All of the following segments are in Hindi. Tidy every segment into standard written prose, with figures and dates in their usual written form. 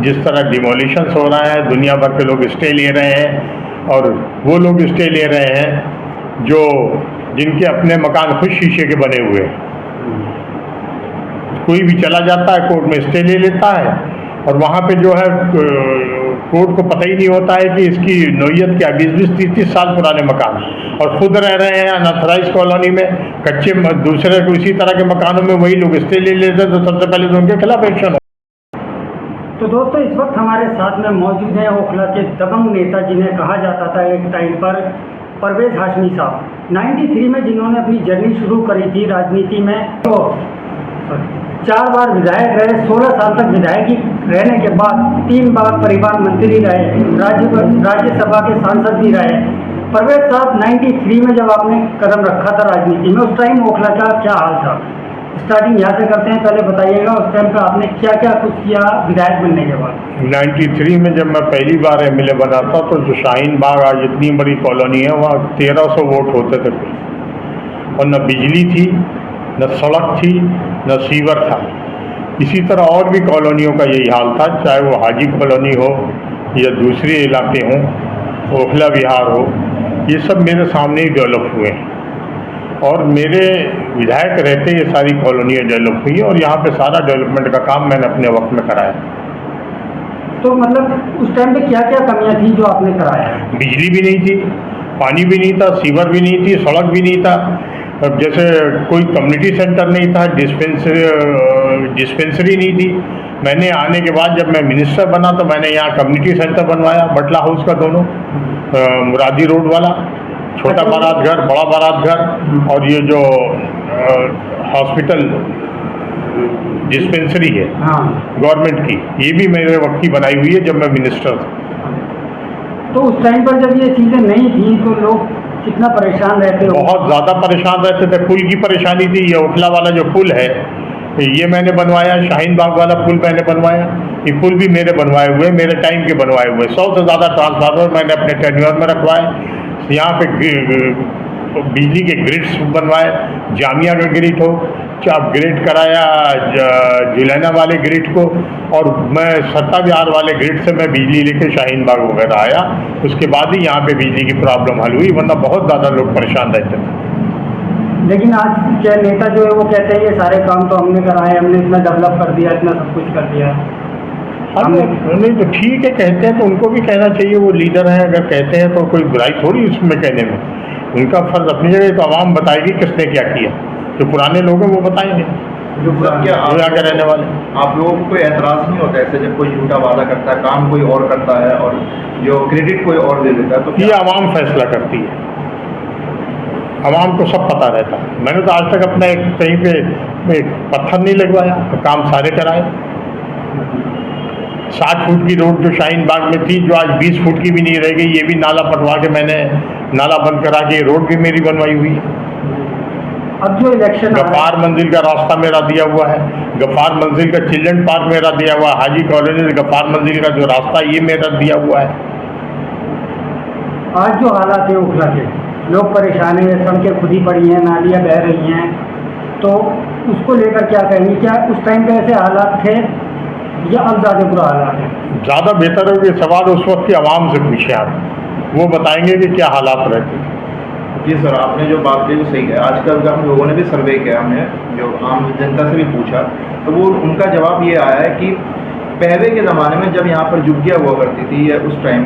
जिस तरह डिमोलिशंस हो रहा है, दुनिया भर के लोग स्टे ले रहे हैं और वो लोग स्टे ले रहे हैं जो जिनके अपने मकान खुद शीशे के बने हुए हैं। कोई भी चला जाता है कोर्ट में स्टे ले लेता है और वहाँ पे जो है कोर्ट को पता ही नहीं होता है कि इसकी नौयत क्या, 20-20-30 साल पुराने मकान और खुद रह रहे हैं अनऑथराइज कॉलोनी में, कच्चे दूसरे को इसी तरह के मकानों में वही लोग स्टे ले लेते हैं, तो सबसे पहले तो उनके खिलाफ एक्शन हो। तो दोस्तों इस वक्त हमारे साथ में मौजूद हैं ओखला के दबंग नेता जिन्हें कहा जाता था एक टाइम पर परवेज हाशमी साहब, 93 में जिन्होंने अपनी जर्नी शुरू करी थी राजनीति में। तो 4 बार विधायक रहे, 16 साल तक विधायक रहने के बाद 3 बार परिवहन मंत्री रहे, राज्यसभा के सांसद भी रहे। परवेज साहब 93 में जब आपने कदम रखा था राजनीति में, उस टाइम ओखला का क्या हाल था? स्टार्टिंग यहाँ से करते हैं, पहले बताइएगा उस टाइम पे आपने क्या क्या कुछ किया विधायक बनने के बाद? 93 में जब मैं पहली बार MLA बना था तो जो शाहीन बाग आज इतनी बड़ी कॉलोनी है वहाँ 1300 वोट होते थे और न बिजली थी, न सड़क थी, न सीवर था। इसी तरह और भी कॉलोनियों का यही हाल था, चाहे वो हाजी कॉलोनी हो या दूसरे इलाके हों, ओखला विहार हो, ये सब मेरे सामने ही डेवलप हुए हैं और मेरे विधायक रहते ये सारी कॉलोनियाँ डेवलप हुई और यहाँ पे सारा डेवलपमेंट का काम मैंने अपने वक्त में कराया। तो मतलब उस टाइम पे क्या क्या कमियाँ थी जो आपने कराया? बिजली भी नहीं थी, पानी भी नहीं था, सीवर भी नहीं थी, सड़क भी नहीं था, अब जैसे कोई कम्युनिटी सेंटर नहीं था, डिस्पेंसरी नहीं थी। मैंने आने के बाद जब मैं मिनिस्टर बना तो मैंने यहाँ कम्युनिटी सेंटर बनवाया, बटला हाउस का दोनों, मुरादी रोड वाला, छोटा बारात घर, बड़ा बारात घर और ये जो हॉस्पिटल डिस्पेंसरी है गवर्नमेंट की, ये भी मेरे वक्त की बनाई हुई है जब मैं मिनिस्टर था। तो उस टाइम पर जब ये चीज़ें नहीं थी तो लोग कितना परेशान रहते हो? बहुत ज़्यादा परेशान रहते थे। पुल की परेशानी थी, ये ओखला वाला जो पुल है ये मैंने बनवाया, शाहीन बाग वाला पुल मैंने बनवाया, ये पुल भी मेरे बनवाए हुए, मेरे टाइम के बनवाए हुए। 100 से ज़्यादा ट्रांसफार्मर मैंने अपने टेन्योर में रखवाए। यहाँ पे बिजली के ग्रिड्स बनवाए, जामिया का ग्रिड हो, अपग्रेड कराया जुलैना वाले ग्रिड को और मैं सत्ता विहार वाले ग्रिड से मैं बिजली लेके शाहीन बाग वगैरह आया। उसके बाद ही यहाँ पे बिजली की प्रॉब्लम हल हुई, वरना बहुत ज़्यादा लोग परेशान रहते थे। लेकिन आज क्या नेता जो है वो कहते हैं ये सारे काम तो हमने कराए, हमने इतना डेवलप कर दिया, इतना सब कुछ कर दिया। हमने नहीं तो ठीक है, कहते हैं तो उनको भी कहना चाहिए, वो लीडर हैं, अगर कहते हैं तो कोई बुराई थोड़ी उसमें कहने में, उनका फर्ज अपनी जगह। तो आवाम बताएगी किसने क्या किया, जो पुराने लोग हैं वो बताएंगे, जो आगे रहने वाले। आप लोगों को कोई एतराज़ नहीं होता ऐसे जब कोई झूठा वादा करता है, काम कोई और करता है और जो क्रेडिट कोई और दे देता है? तो ये आवाम फैसला करती है, आवाम को सब पता रहता है। मैंने तो आज तक अपना एक कहीं पे एक पत्थर नहीं लगवाया, काम सारे कराए। 60 फुट की रोड जो शाहीन बाग में थी, जो आज 20 फुट की भी नहीं रह गई, ये भी नाला पटवा के मैंने नाला बंद करा के रोड भी मेरी बनवाई हुई है। अब जो इलेक्शन गफ्फार मंजिल का रास्ता मेरा दिया हुआ है, गफ्फार मंजिल का चिल्ड्रन पार्क मेरा दिया हुआ है, हाजी कॉलोनी से गफ्फार मंजिल का जो रास्ता ये मेरा दिया हुआ है। आज जो हालात है ओखला के, लोग परेशान हैं, सड़कें खुदी पड़ी हैं, नालियाँ बह रही हैं, तो उसको लेकर क्या कहेंगे? क्या उस टाइम पे ऐसे हालात थे या अब ज़्यादा बुरा हालात है? ज़्यादा बेहतर है कि सवाल उस वक्त की आवाम से पूछे आप, वो बताएंगे कि क्या हालात रहते थे। जी सर, आपने जो बात की वो सही है। आजकल का हम लोगों ने भी सर्वे किया, हमने जो आम जनता से भी पूछा तो वो उनका जवाब ये आया है कि पहले के ज़माने में जब यहाँ पर झुग्गियाँ हुआ करती थी या उस टाइम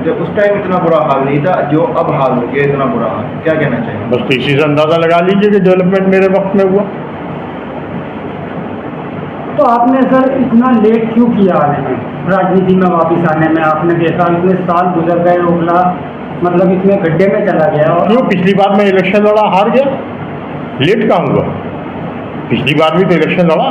इतना बुरा हाल नहीं था जो अब हाल हो गया, इतना बुरा हाल। क्या कहना चाहिए? बस तो इसी से अंदाज़ा लगा लीजिए कि डेवलपमेंट मेरे वक्त में हुआ। तो आपने सर इतना लेट क्यों किया आने में, राजनीति में वापस आने में? आपने देखा इतने साल गुजर गए, ओखला मतलब इतने गड्ढे में चला गया। और क्यों? पिछली बार मैं इलेक्शन लड़ा, हार गया, लेट कहाँ हुआ? पिछली बार भी तो इलेक्शन लड़ा,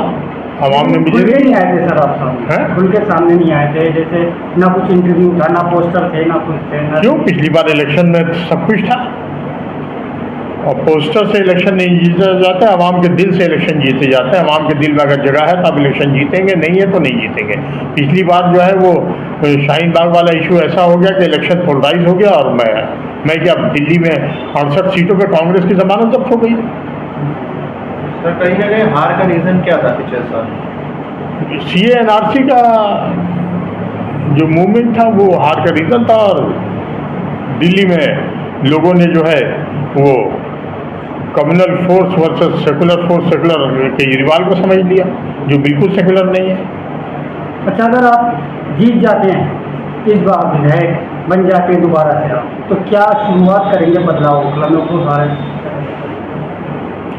आवाम ने मुझे नहीं आए थे सर आप सामने, खुल के सामने नहीं आए थे, जैसे ना कुछ इंटरव्यू था, ना पोस्टर थे, ना कुछ थे। क्यों? पिछली बार इलेक्शन में सब कुछ था और पोस्टर से इलेक्शन नहीं जीता जाता है, आवाम के दिल से इलेक्शन जीते जाते हैं। आवाम के दिल में अगर जगह है तब इलेक्शन जीतेंगे, नहीं है तो नहीं जीतेंगे। पिछली बार जो है वो शाहीन बाग वाला इशू ऐसा हो गया कि इलेक्शन पोलराइज हो गया और मैं क्या दिल्ली में 68 सीटों पे कांग्रेस की जमानत जब्त हो गई। सर कहीं ना कहीं हार का रीज़न क्या था पिछले साल? CA NRC का जो मूवमेंट था वो हार का रीज़न था, और दिल्ली में लोगों ने जो है वो communal force versus secular force, secular Kejriwal को समझ लिया, जो बिल्कुल सेकुलर नहीं है। अच्छा, अगर आप जीत जाते हैं इस बार, विधायक बन जाते हैं दोबारा से आप, तो क्या शुरुआत करेंगे बदलाव ओखला में को सारे?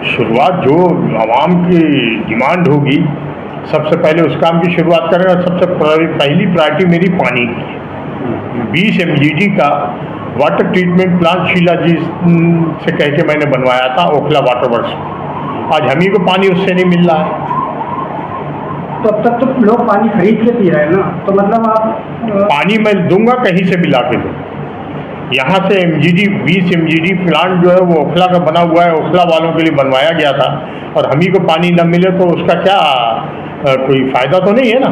शुरुआत जो आवाम की डिमांड होगी, सबसे पहले उस काम की शुरुआत करें। और सबसे पहली प्रायोरिटी मेरी पानी की। 20 MGD का वाटर ट्रीटमेंट प्लांट शीला जी से कह के मैंने बनवाया था ओखला वाटर वर्क्स। आज हम ही को पानी उससे नहीं मिल रहा है। तो अब तक तो लोग पानी खरीद के पी रहे हैं ना, तो मतलब आप पानी मैं दूंगा कहीं से भी ला के दूँ। यहाँ से MGD 20 MGD प्लांट जो है वो ओखला का बना हुआ है, ओखला वालों के लिए बनवाया गया था, और हम ही को पानी न मिले तो उसका क्या कोई फ़ायदा तो नहीं है ना।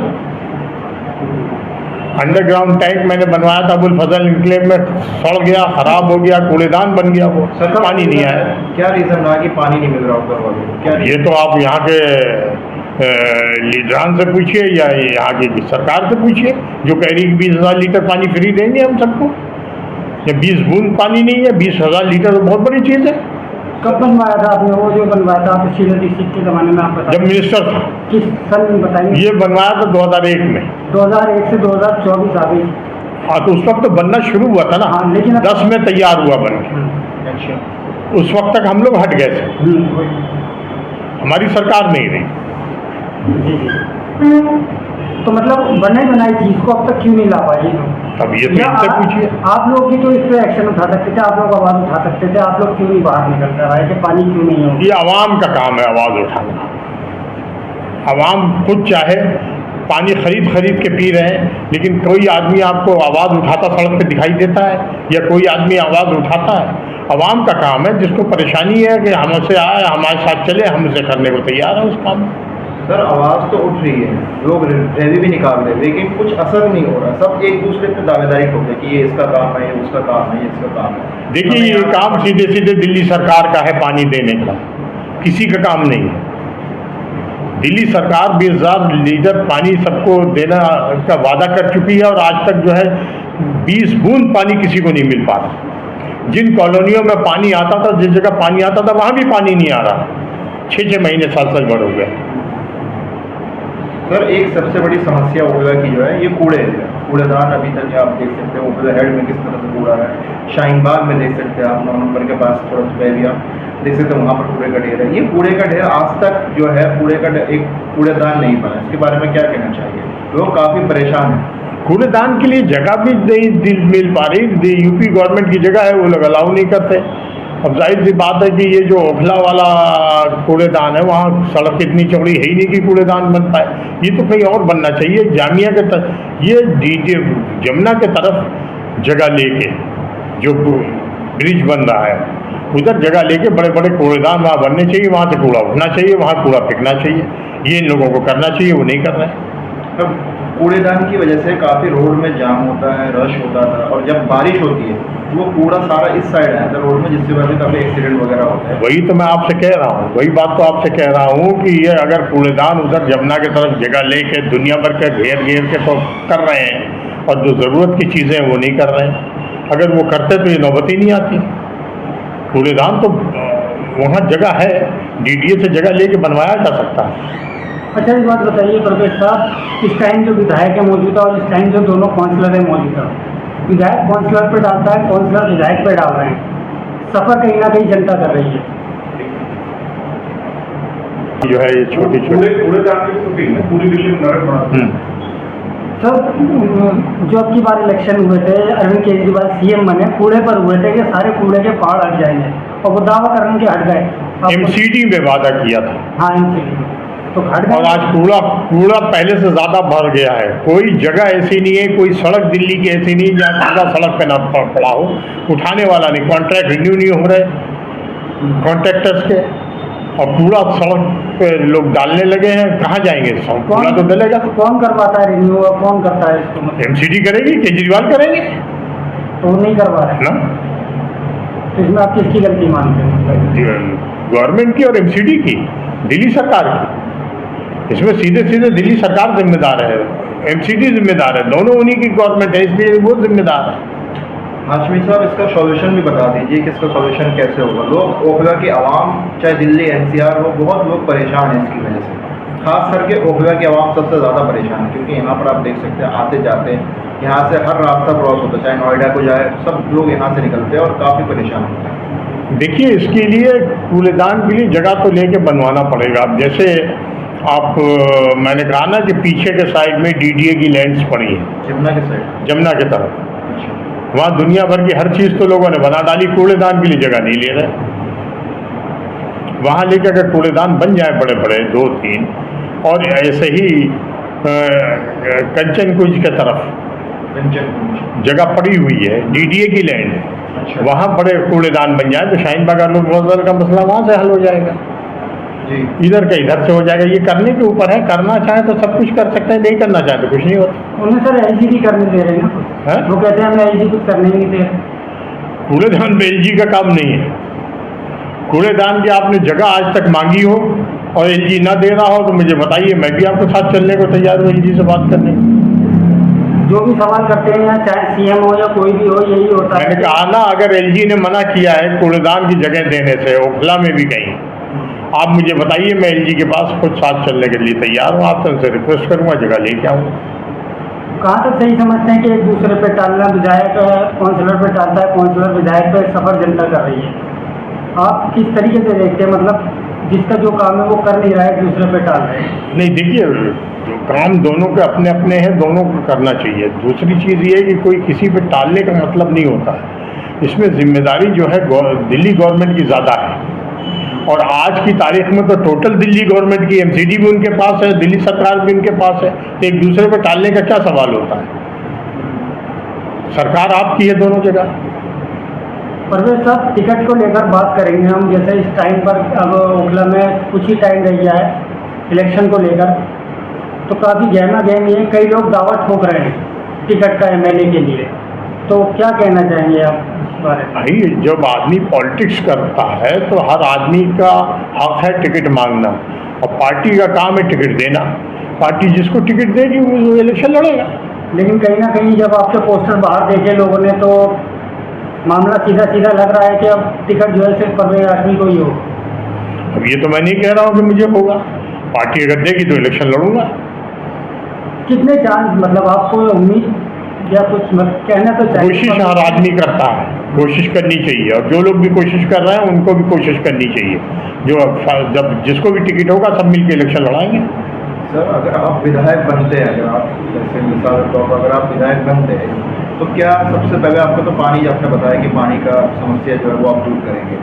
अंडरग्राउंड टैंक मैंने बनवाया था अबुल फजल इनक्लेव में, सड़ गया, ख़राब हो गया, कूड़ेदान बन गया वो, सर पानी नहीं आया। क्या रीज़न रहा कि पानी नहीं मिल रहा ऊपर वालों को? क्या ये तो आप यहाँ के लीडरान से पूछिए या यहाँ की सरकार से पूछिए, जो कह रही है 20,000 लीटर पानी फ्री देंगे हम सबको। ये 20 बूंद पानी नहीं है, 20,000 लीटर तो बहुत बड़ी चीज़ है। कब बनवाया था आपने? वो जो बनवाया था आप शीला दीक्षित के ज़माने में, आप बताइए। जब मिनिस्टर था। किस सन में बताइए? ये बनवाया था 2001 में। 2001 से 2024 आ गई। हाँ, तो उस वक्त तो बनना शुरू हुआ था ना। हाँ, लेकिन 10 में तैयार हुआ बन के। अच्छा, उस वक्त तक हम लोग हट गए थे, हमारी सरकार नहीं रही। तो मतलब बनाई बनाई चीज को अब तक क्यों नहीं ला पाई? अब ये तो इनसे पूछिए। आप लोग भी तो इस पे एक्शन उठा सकते थे, आप लोग आवाज उठा सकते थे, आप लोग क्यों नहीं बाहर निकल कर आए कि पानी क्यों नहीं हो? ये आवाम का काम है आवाज़ उठाना। आवाम खुद चाहे पानी खरीद के पी रहे हैं, लेकिन कोई आदमी आपको आवाज़ उठाता सड़क पे दिखाई देता है, या कोई आदमी आवाज़ उठाता है? आवाम का काम है, जिसको परेशानी है कि हमसे आए, हमारे साथ चले, हम उसे करने को तैयार है उस काम। सर आवाज़ तो उठ रही है, लोग रैली भी निकाल रहे हैं, लेकिन कुछ असर नहीं हो रहा। सब एक दूसरे पे दावेदारी ठोक रहे कि ये इसका काम है, ये उसका काम है, ये इसका काम है। देखिए, ये काम सीधे सीधे दिल्ली सरकार का है पानी देने का, किसी का काम नहीं है। दिल्ली सरकार 20,000 लीटर पानी सबको देना का वादा कर चुकी है, और आज तक जो है 20 बूंद पानी किसी को नहीं मिल पा रहा। जिन कॉलोनियों में पानी आता था, जिस जगह पानी आता था, वहाँ भी पानी नहीं आ रहा। 6-6 महीने 7-7 भर हो गए। सर एक सबसे बड़ी समस्या ओखला की जो है ये कूड़ेदान अभी तक आप देख सकते हो ओखला हेड में किस तरह से कूड़ा है। शाहीन बाग में देख सकते हैं आप, 9 नंबर के पास थोड़ा सा भी आप देख सकते हैं, वहाँ पर कूड़े का ढेर है। ये कूड़े का ढेर आज तक जो है एक कूड़ेदान नहीं बना। इसके बारे में क्या कहना चाहिए? लोग काफ़ी परेशान हैं। कूड़ेदान के लिए जगह भी नहीं मिल पा रही। यूपी गवर्नमेंट की जगह है, वो लोग अलाउ नहीं करते। अब जाहिर सी बात है कि ये जो ओखला वाला कूड़ेदान है, वहाँ सड़क इतनी चौड़ी है ही नहीं कि कूड़ेदान बन पाए। ये तो कहीं और बनना चाहिए, जामिया के तरफ, ये जमुना के तरफ जगह लेके जो ब्रिज बन रहा है, उधर जगह लेके बड़े बड़े कूड़ेदान वहाँ बनने चाहिए। वहाँ से कूड़ा उठना चाहिए, वहाँ कूड़ा फेंकना चाहिए। ये इन लोगों को करना चाहिए, वो नहीं कर रहे हैं। अब कूड़ेदान की वजह से काफ़ी रोड में जाम होता है, रश होता था, और जब बारिश होती है वो कूड़ा सारा इस साइड आता है रोड में, जिससे वजह से काफ़ी एक्सीडेंट वगैरह होता है। वही तो मैं आपसे कह रहा हूँ, वही बात तो आपसे कह रहा हूँ कि ये अगर कूड़ेदान उधर जमुना की तरफ जगह लेके दुनिया भर के घेर के तो कर रहे हैं, और जो ज़रूरत की चीज़ें हैं वो नहीं कर रहे हैं। अगर वो करते तो ये नौबत ही नहीं आती। कूड़ेदान तो वहाँ जगह है, DDA से जगह लेके बनवाया जा सकता है। अच्छा, एक बात बताइए प्रवेश साहब, इस टाइम जो विधायक है मौजूदा और इस टाइम जो दोनों काउंसलर है मौजूदा, विधायक काउंसलर पर डालता है, काउंसलर विधायक पर डाल रहे हैं, सफ़र कहीं ना कहीं जनता कर रही है। जो है ये छोटी कूड़ेदान की शूटिंग है पूरी दिल्ली में नरक बना। सर, जो अब की बार इलेक्शन हुए थे, अरविंद केजरीवाल CM बने, कूड़े पर हुए थे कि सारे कूड़े के पहाड़ हट जाएंगे, और वो दावा करने के हट गए। MCD में वादा किया था। हाँ, MCD तो हट गए। और आज कूड़ा पहले से ज़्यादा भर गया है। कोई जगह ऐसी नहीं है, कोई सड़क दिल्ली की ऐसी नहीं जहाँ कूड़ा सड़क पे ना पड़ा हो, उठाने वाला नहीं। कॉन्ट्रैक्ट रिन्यू नहीं हो रहे कॉन्ट्रैक्टर्स के, और कूड़ा सड़क पे लोग डालने लगे हैं। कहाँ जाएंगे? कूड़ा तो डलेगा। कौन करवाता है रिन्यू, और कौन करता है इसको? MCD करेगी, केजरीवाल करेंगे तो वो नहीं करवा रहे ना। तो इसमें आप किसकी गलती मानते हैं? गवर्नमेंट की और MCD की, दिल्ली सरकार की। इसमें सीधे सीधे दिल्ली सरकार जिम्मेदार है। एमसीडी जिम्मेदार है, दोनों उन्हीं की गवर्नमेंट है, इसलिए वो जिम्मेदार है। हाशमी साहब, इसका सॉल्यूशन भी बता दीजिए कि इसका सॉल्यूशन कैसे होगा। लोग ओखला की आवाम, चाहे दिल्ली एनसीआर हो, बहुत लोग परेशान हैं इसकी वजह से। खास करके ओखला की आवाम सबसे ज़्यादा परेशान है, क्योंकि यहाँ पर आप देख सकते हैं आते जाते यहाँ से हर रास्ता क्रॉस होता है, चाहे नोएडा को जाए, सब लोग यहाँ से निकलते हैं और काफ़ी परेशान होते हैं। देखिए, इसके लिए कूड़ेदान के लिए जगह तो लेके बनवाना पड़ेगा। अब जैसे आप मैंने कहा ना कि पीछे के साइड में डीडीए की लैंड्स पड़ी हैं, जमुना के साइड, जमुना की तरफ, अच्छा, वहाँ दुनिया भर की हर चीज़ तो लोगों ने बना डाली, कूड़ेदान के लिए जगह नहीं ले रहे। वहाँ लेके अगर कूड़ेदान बन जाए बड़े बड़े 2-3, और ऐसे ही कंचन कुंज की तरफ जगह पड़ी हुई है, डीडीए की लैंड है, अच्छा, वहाँ बड़े कूड़ेदान बन जाए तो शाहीन बाग लोग बहुत का मसला वहाँ से हल हो जाएगा, जी, इधर का इधर से हो जाएगा। ये करने के ऊपर है, करना चाहे तो सब कुछ कर सकते हैं, नहीं करना चाहे तो कुछ नहीं होता। उन्हें सर एलजी करने दे रहे हैं हैं? ना, वो कहते हैं हमें एलजी कुछ करने ही नहीं दे रहे। कूड़ेदान में एलजी का काम नहीं है। कूड़ेदान की आपने जगह आज तक मांगी हो और एलजी ना दे रहा हो तो मुझे बताइए, मैं भी आपके साथ चलने को तैयार हूँ, एलजी से बात करने को। जो भी सवाल करते हैं या चाहे सीएम हो या कोई भी हो, यही होता है। मैंने कहा ना, अगर एलजी ने मना किया है कूड़ेदान की जगह देने से, ओखला में भी कहीं, आप मुझे बताइए, मैं एलजी के पास खुद साथ चलने के लिए तैयार हूँ। आपसे उनसे रिक्वेस्ट करूँगा, जगह लेके आऊँगा। कहाँ तक सही समझते हैं कि एक दूसरे पे टालना, विधायक काउंसलर पे टालता है, काउंसलर विधायक पे सफर जनता कर रही है, आप किस तरीके से देखते हैं? मतलब जिसका जो काम है वो कर नहीं रहा है, दूसरे पे टाल रहे हैं। नहीं, देखिए, जो काम दोनों के अपने अपने हैं, दोनों को करना चाहिए। दूसरी चीज़ ये है कि कोई किसी पे टालने का मतलब नहीं होता है। इसमें जिम्मेदारी जो है दिल्ली गवर्नमेंट की ज़्यादा है, और आज की तारीख में तो टोटल दिल्ली गवर्नमेंट की, एमसीडी भी उनके पास है, दिल्ली सरकार भी उनके पास है, तो एक दूसरे पे टालने का क्या सवाल होता है? सरकार आपकी है दोनों जगह। परवेज साहब, टिकट को लेकर बात करेंगे हम। जैसे इस टाइम पर अब ओखला में कुछ ही टाइम रह गया है इलेक्शन को लेकर, तो काफ़ी गहमा गहमी है, कई लोग दावा ठोक रहे हैं टिकट का एमएलए के लिए, तो क्या कहना चाहेंगे आप इस बारे में? भाई, जब आदमी पॉलिटिक्स करता है तो हर आदमी का हक है टिकट मांगना, और पार्टी का काम है टिकट देना। पार्टी जिसको टिकट देगी वो इलेक्शन लड़ेगा। लेकिन कहीं ना कहीं जब आपके पोस्टर बाहर देखे लोगों ने, तो मामला सीधा सीधा लग रहा है कि अब टिकट जो है सिर्फ परवेज हाशमी को ही हो। अब ये तो मैं नहीं कह रहा हूँ कि मुझे होगा, पार्टी अगर देगी तो इलेक्शन लड़ूंगा। कितने चांस, मतलब आपको उम्मीद या कुछ कहना तो चाहिए? कोशिश हर आदमी करता है, कोशिश करनी चाहिए, और जो लोग भी कोशिश कर रहे हैं उनको भी कोशिश करनी चाहिए। जब जिसको भी टिकट होगा सब मिलकर इलेक्शन लड़ाएंगे। सर, अगर आप विधायक बनते हैं, अगर आप जैसे मिसाल के तौर पर अगर आप विधायक बनते हैं, तो क्या सबसे पहले आपको तो पानी, आपने बताया कि पानी का समस्या जो है वो आप दूर करेंगे।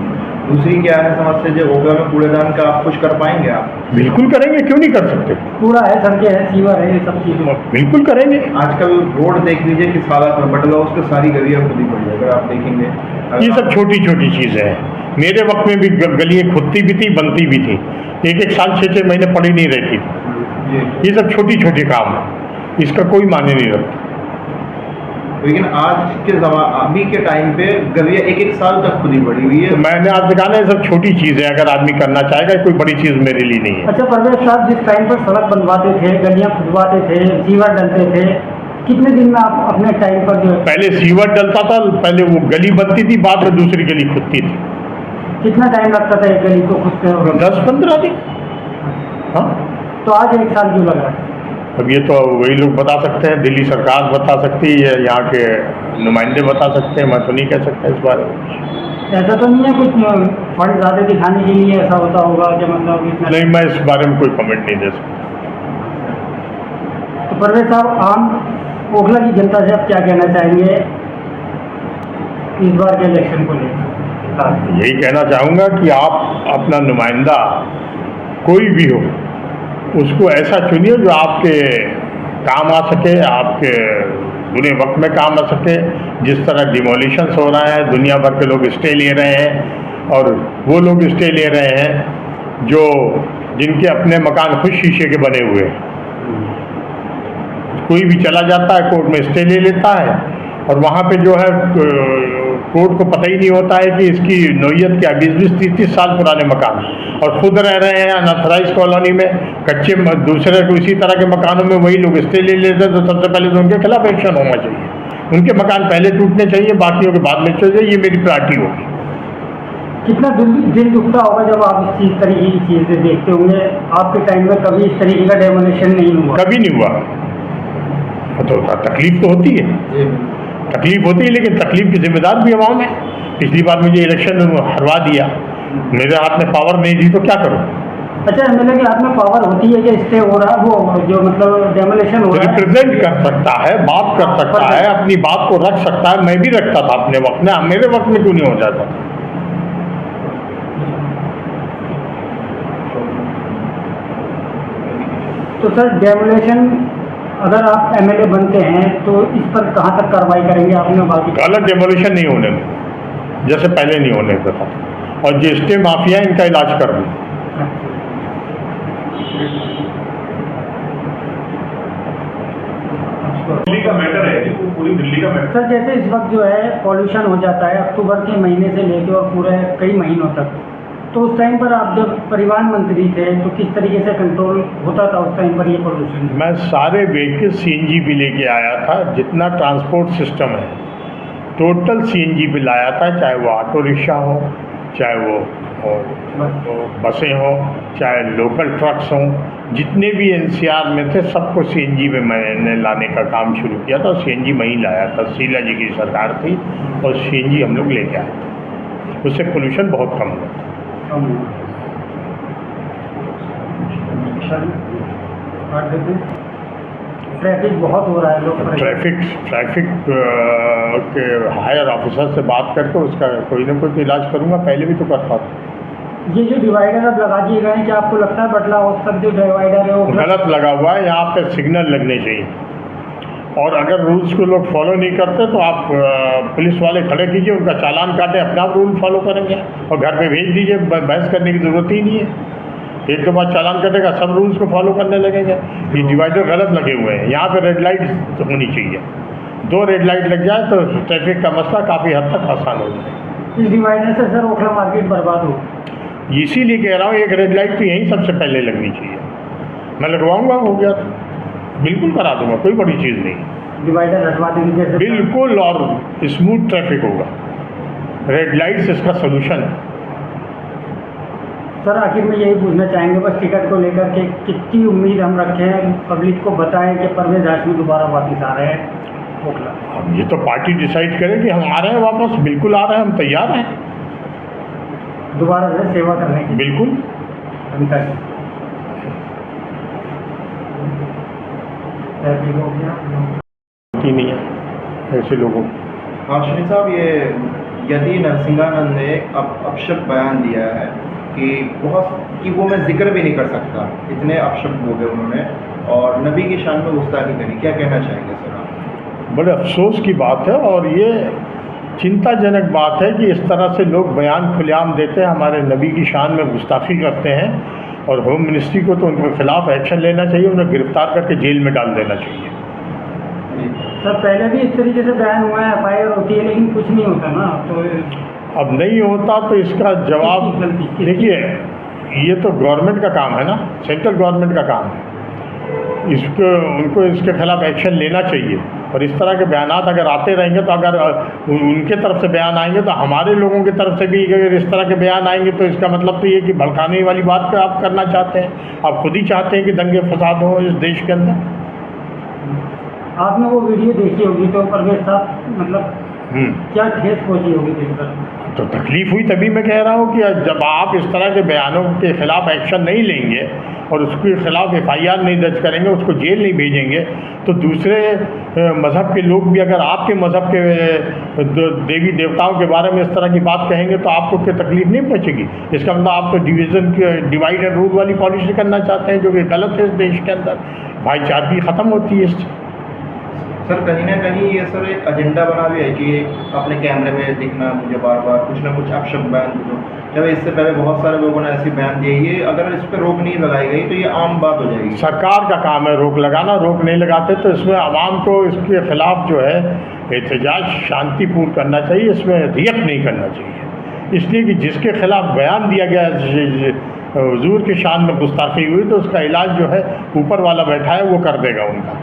दूसरी क्या है समस्या, जो ओखला में कूड़ेदान का आप कुछ कर पाएंगे? आप बिल्कुल करेंगे, क्यों नहीं कर सकते? पूरा है, सड़कें हैं, सीवर है, ये सब चीज़ें बिल्कुल करेंगे। आजकल रोड देख लीजिए किस हालत में, बटला उसके सारी गलियाँ खुदी पड़ी है, अगर आप देखेंगे। ये सब छोटी छोटी चीज़ें हैं। मेरे वक्त में भी गलियाँ खुदती भी थी, बनती भी थी, एक साल 6-6 महीने पड़ी नहीं रहती थी। ये सब छोटी छोटी काम है, इसका कोई मायने नहीं रखता। लेकिन आज के अभी के टाइम पे गलियाँ 1-1 साल तक खुदी पड़ी हुई है। तो मैंने आपसे कहा ना, ये सब छोटी चीज़ें, अगर आदमी करना चाहेगा, कोई बड़ी चीज़ मेरे लिए नहीं है। अच्छा परवेज साहब, जिस टाइम पर सड़क बनवाते थे, गलियां खुदवाते थे, सीवर डलते थे, कितने दिन में आप अपने टाइम पर जो है? पहले सीवर डलता था, पहले वो गली बनती थी, बाद में दूसरी गली खुदती थी। कितना टाइम लगता था एक गली को खुदते हुए? 10-15 दिन। हाँ, तो आज 1 साल क्यों लग रहा है? अब ये तो वही लोग बता सकते हैं, दिल्ली सरकार बता सकती है, यहाँ के नुमाइंदे बता सकते हैं, मैं तो नहीं कह सकता इस बारे में। ऐसा तो नहीं है कुछ फंड ज़्यादा दिखाने के लिए ऐसा होता होगा कि मतलब इतना? नहीं, मैं इस बारे में कोई कमेंट नहीं दे सकता। तो परवेज साहब, आम ओखला की जनता से आप क्या कहना चाहेंगे इस बार के इलेक्शन को लेकर? यही कहना चाहूँगा कि आप अपना नुमाइंदा कोई भी हो, उसको ऐसा चुनिए जो आपके काम आ सके, आपके बुरे वक्त में काम आ सके। जिस तरह डिमोलिशंस हो रहे हैं, दुनिया भर के लोग स्टे ले रहे हैं, और वो लोग स्टे ले रहे हैं जो जिनके अपने मकान खुद शीशे के बने हुए हैं। कोई भी चला जाता है, कोर्ट में स्टे ले लेता है, और वहाँ पे जो है कोर्ट को पता ही नहीं होता है कि इसकी नोयत क्या 20-30 साल पुराने मकान, और खुद रह रहे हैं अनऑथराइज कॉलोनी में, कच्चे दूसरे उसी तरह के मकानों में वही लोग स्टे ले लेते हैं। तो सबसे पहले तो उनके खिलाफ एक्शन होना चाहिए, उनके मकान पहले टूटने चाहिए, बाकियों के बाद में चाहिए। ये मेरी प्रायोरिटी होगी। कितना दिल दुखता होगा जब आप इस चीज़ तरीके की चीज़ें देखते होंगे। आपके टाइम में कभी इस तरीके का डेमोलेशन नहीं हुआ? कभी नहीं हुआ। तो तकलीफ तो होती है, तकलीफ होती है, लेकिन तकलीफ की जिम्मेदार भी अवाम है। पिछली बार मुझे इलेक्शन हरवा दिया, मेरे हाथ में पावर नहीं थी तो क्या करूं? अच्छा, एमएलए के हाथ में पावर होती है कि स्टे हो रहा है, वो जो मतलब डेमोलेशन हो रहा है, रिप्रेजेंट कर सकता है, बात कर सकता है, अपनी बात को रख सकता है। मैं भी रखता था अपने वक्त में, मेरे वक्त में क्यों नहीं हो जाता? तो सर डेमोलेशन अगर आप एमएलए बनते हैं तो इस पर कहाँ तक कार्रवाई करेंगे? आपने बात की गलत डेमोलिशन नहीं होने दें, जैसे पहले नहीं होने देता, और जो स्टे माफिया है इनका इलाज कर दूँ। दिल्ली का मैटर है, ये तो पूरी दिल्ली का मैटर। सर जैसे इस वक्त जो है पॉल्यूशन हो जाता है अक्टूबर के महीने से लेकर और पूरे कई महीनों तक, तो उस टाइम पर आप जब परिवहन मंत्री थे तो किस तरीके से कंट्रोल होता था उस टाइम पर ये पॉल्यूशन? मैं सारे व्हीकल सीएनजी भी लेके आया था, जितना ट्रांसपोर्ट सिस्टम है टोटल सीएनजी भी लाया था, चाहे वो ऑटो रिक्शा हो, चाहे वो बसें हों, चाहे लोकल ट्रक्स हों, जितने भी एनसीआर में थे सबको सीएनजी में मैंने लाने का काम शुरू किया था। सीएनजी मैं ही लाया था, शीला जी की सरकार थी और सीएनजी हम लोग लेके आए थे, उससे पोल्यूशन बहुत कम हुआ था। ट्रैफिक बहुत हो रहा है, लोग ट्रैफिक के हायर ऑफिसर से बात करके उसका कोई ना कोई इलाज करूंगा, पहले भी तो करता था। ये जो डिवाइडर अब लगा दिए गए हैं, क्या आपको लगता है बटला हाउस तक जो डिवाइडर है वो गलत लगा हुआ है? यहाँ पे सिग्नल लगने चाहिए, और अगर रूल्स को लोग फॉलो नहीं करते तो आप पुलिस वाले खड़े कीजिए, उनका चालान काटे, अपने आप रूल फॉलो करेंगे और घर पे भेज दीजिए। बहस करने की ज़रूरत ही नहीं है, एक दो बार चालान कटेगा, सब रूल्स को फॉलो करने लगेंगे। ये डिवाइडर गलत लगे हुए हैं, यहाँ पे रेड लाइट होनी चाहिए, 2 रेड लाइट लग जाए तो ट्रैफिक का मसला काफ़ी हद तक आसान हो जाए। इस डिवाइडर से सर ओखला मार्केट बर्बाद हो, इसीलिए कह रहा हूँ एक रेड लाइट तो यहीं सबसे पहले लगनी चाहिए। मैं लगवाऊंगा, हो गया तो बिल्कुल करा दूंगा, कोई बड़ी चीज़ नहीं। डिवाइडर हटवा देंगे जैसे बिल्कुल, और स्मूथ ट्रैफिक होगा। रेड लाइट्स इसका सोल्यूशन है। सर आखिर में यही पूछना चाहेंगे बस टिकट को लेकर के कितनी उम्मीद हम रखें, पब्लिक को बताएं कि परवेज हाशमी दोबारा वापस आ रहे हैं ओखला? अब ये तो पार्टी डिसाइड करे कि हम आ रहे हैं वापस, बिल्कुल आ रहे हैं, हम तैयार हैं दोबारा से सेवा करने की। बिल्कुल। ट्रैफिक हो गया ही नहीं है ऐसे लोगों को। हाशमी साहब, ये यदि नरसिंहानंद ने अपशब्द बयान दिया है कि वो मैं जिक्र भी नहीं कर सकता, इतने अपशब्द बोले उन्होंने, और नबी की शान में गुस्ताखी करी, क्या कहना चाहेंगे सर आप? बड़े अफसोस की बात है और ये चिंताजनक बात है कि इस तरह से लोग बयान खुलेआम देते हैं, हमारे नबी की शान में गुस्ताखी करते हैं, और होम मिनिस्ट्री को तो उनके खिलाफ एक्शन लेना चाहिए, उन्हें गिरफ्तार करके जेल में डाल देना चाहिए। सर पहले भी इस तरीके से बयान हुआ है, FIR होती है, लेकिन कुछ नहीं होता ना, तो अब नहीं होता तो इसका जवाब देखिए, ये तो गवर्नमेंट का काम है ना, सेंट्रल गवर्नमेंट का काम है, उनको इसके खिलाफ एक्शन लेना चाहिए। और इस तरह के बयान अगर आते रहेंगे तो अगर उनके तरफ से बयान आएंगे तो हमारे लोगों की तरफ से भी अगर इस तरह के बयान आएंगे तो इसका मतलब तो ये कि भड़काने वाली बात को आप करना चाहते हैं, आप खुद ही चाहते हैं कि दंगे फसाद हो इस देश के अंदर। आपने वो वीडियो देखी होगी तो परवेज साहब मतलब क्या ठेस पहुंची होगी देखकर? तो तकलीफ हुई, तभी मैं कह रहा हूँ कि जब आप इस तरह के बयानों के खिलाफ एक्शन नहीं लेंगे और उसके खिलाफ FIR नहीं दर्ज करेंगे, उसको जेल नहीं भेजेंगे, तो दूसरे मज़हब के लोग भी अगर आपके मज़हब के देवी देवताओं के बारे में इस तरह की बात कहेंगे तो आपको क्या तकलीफ नहीं पहुँचेगी? इसका मतलब आप तो डिवाइड एंड रूल वाली पॉलिसी करना चाहते हैं, जो कि गलत है इस देश के अंदर। भाईचारगी ख़त्म होती है इससे। सर कहीं ना कहीं ये सर एक एजेंडा बना भी है कि अपने कैमरे में दिखना, मुझे बार बार कुछ ना कुछ अपशब्द बयान जब इससे पहले बहुत सारे लोगों ने ऐसी बयान दिए, ये अगर इस पर रोक नहीं लगाई गई तो ये आम बात हो जाएगी। सरकार का काम है रोक लगाना, रोक नहीं लगाते तो इसमें आवाम को इसके खिलाफ जो है एहतजाज शांतिपूर्ण करना चाहिए, इसमें रिएक्ट नहीं करना चाहिए। इसलिए कि जिसके खिलाफ बयान दिया गया हुजूर की शान में गुस्ताखी हुई तो उसका इलाज जो है ऊपर वाला बैठा है वो कर देगा उनका।